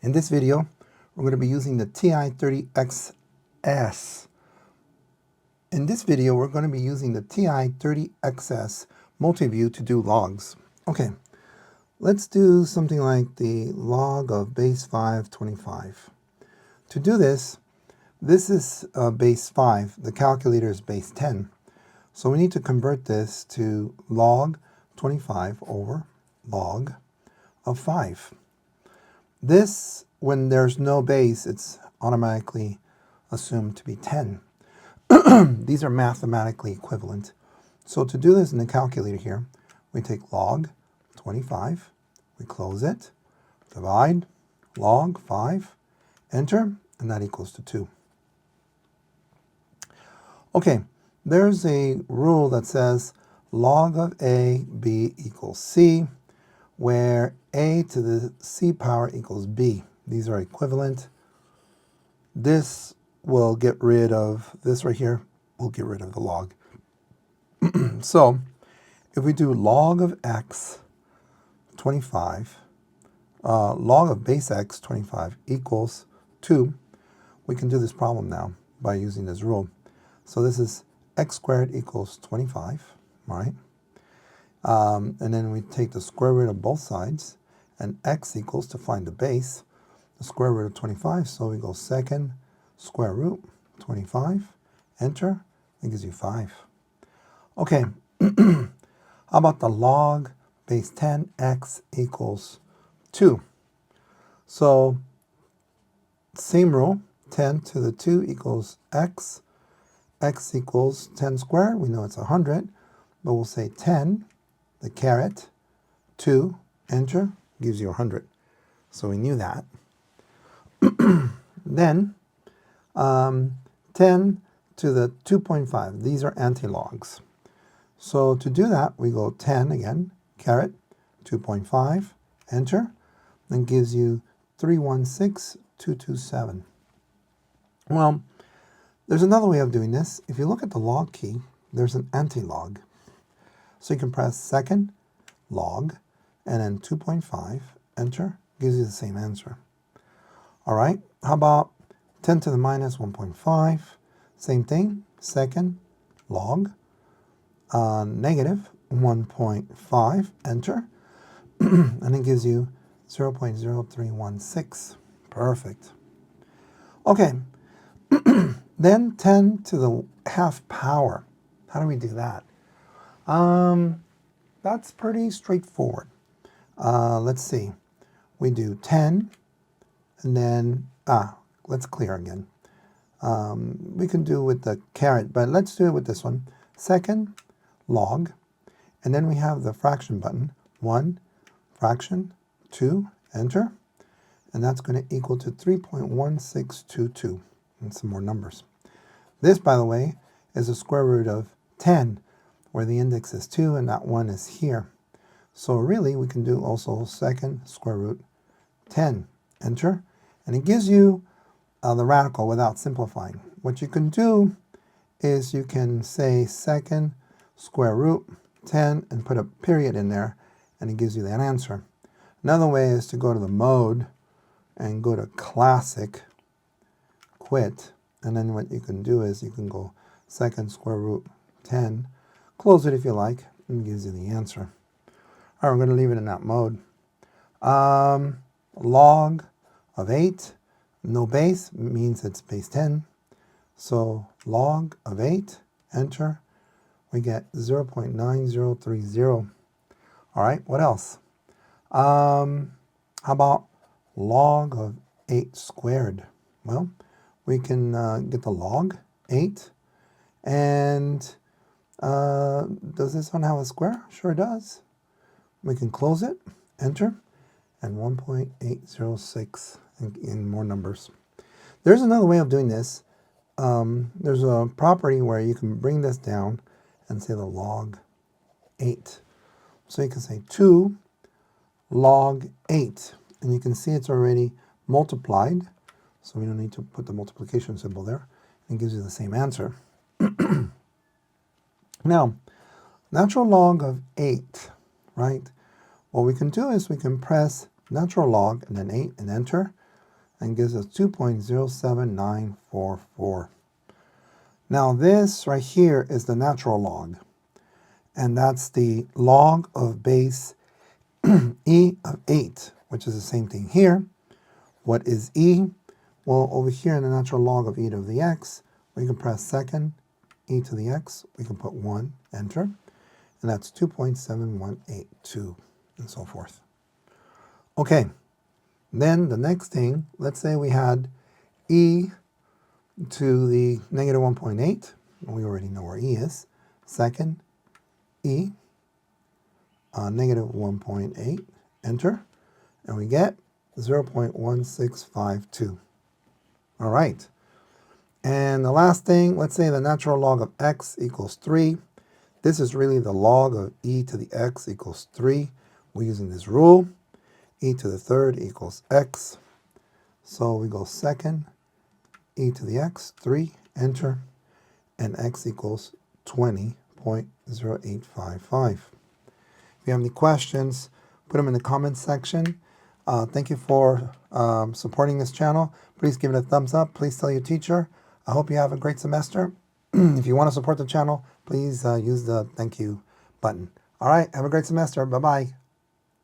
In this video, we're going to be using the TI-30XS. In this video, we're going to be using the TI-30XS multi-view to do logs. Okay, let's do something like the log of base 5, 25. To do this, this is base 5. The calculator is base 10. So we need to convert this to log 25 over log of 5. This, when there's no base, it's automatically assumed to be 10. These are mathematically equivalent. So to do this in the calculator here, we take log 25, we close it, divide log 5, enter, and that equals to 2. Okay, there's a rule that says log of a, b equals c, where a to the c power equals b. These are equivalent. This will get rid of this right here. We'll get rid of the log. So if we do log of x 25, log of base x 25 equals 2, we can do this problem now by using this rule. So this is x squared equals 25, right? And then we take the square root of both sides, and x equals, to find the base, the square root of 25. So we go second square root 25, enter, that gives you 5. Okay, how about the log base 10, x equals 2? So same rule, 10 to the 2 equals x. X equals 10 squared, we know it's 100, but we'll say 10, the caret, 2, enter, gives you 100. So we knew that. Then 10 to the 2.5, these are antilogs. So to do that, we go 10 again, caret, 2.5, enter, then gives you 316,227. Well, there's another way of doing this. If you look at the log key, there's an antilog. So you can press second log and then 2.5, enter, gives you the same answer. All right, how about 10 to the minus 1.5? Same thing, second log, negative 1.5, enter, and it gives you 0.0316. Perfect. Okay, then 10 to the half power. How do we do that? That's pretty straightforward. Let's see. We do 10, and then, let's clear again. We can do with the caret, but let's do it with this one. Second log, and then we have the fraction button. 1, fraction, 2, enter, and that's going to equal to 3.1622, and some more numbers. This, by the way, is the square root of 10, where the index is 2 and that 1 is here. So really, we can do also second square root 10, enter, and it gives you the radical without simplifying. What you can do is you can say second square root 10 and put a period in there, and it gives you that answer. Another way is to go to the mode and go to classic, quit, and then what you can do is you can go second square root 10, close it if you like, and it gives you the answer. All right, we're going to leave it in that mode. Log of 8, no base, means it's base 10. So log of 8, enter, we get 0.9030. All right, what else? How about log of 8 squared? Well, we can get the log 8, and does this one have a square? Sure does. We can close it, enter, and 1.806 in more numbers. There's another way of doing this. There's a property where you can bring this down and say the log 8. So you can say 2 log 8, and you can see it's already multiplied, so we don't need to put the multiplication symbol there. It gives you the same answer. Now, natural log of 8, right? What we can do is we can press natural log and then 8 and enter. and gives us 2.07944. Now this right here is the natural log, and that's the log of base e of 8, which is the same thing here. What is e? Well, over here in the natural log of e to the x, we can press second e to the x, we can put 1, enter, and that's 2.7182, and so forth. Okay, then the next thing, let's say we had e to the negative 1.8, we already know where e is, second e, negative 1.8, enter, and we get 0.1652. All right. And the last thing, let's say the natural log of x equals 3. This is really the log of e to the x equals 3. We're using this rule. E to the third equals x. So we go second, e to the x, 3, enter, and x equals 20.0855. If you have any questions, put them in the comments section. Thank you for supporting this channel. Please give it a thumbs up. Please tell your teacher. I hope you have a great semester. If you want to support the channel, please use the thank you button. All right, have a great semester. Bye-bye.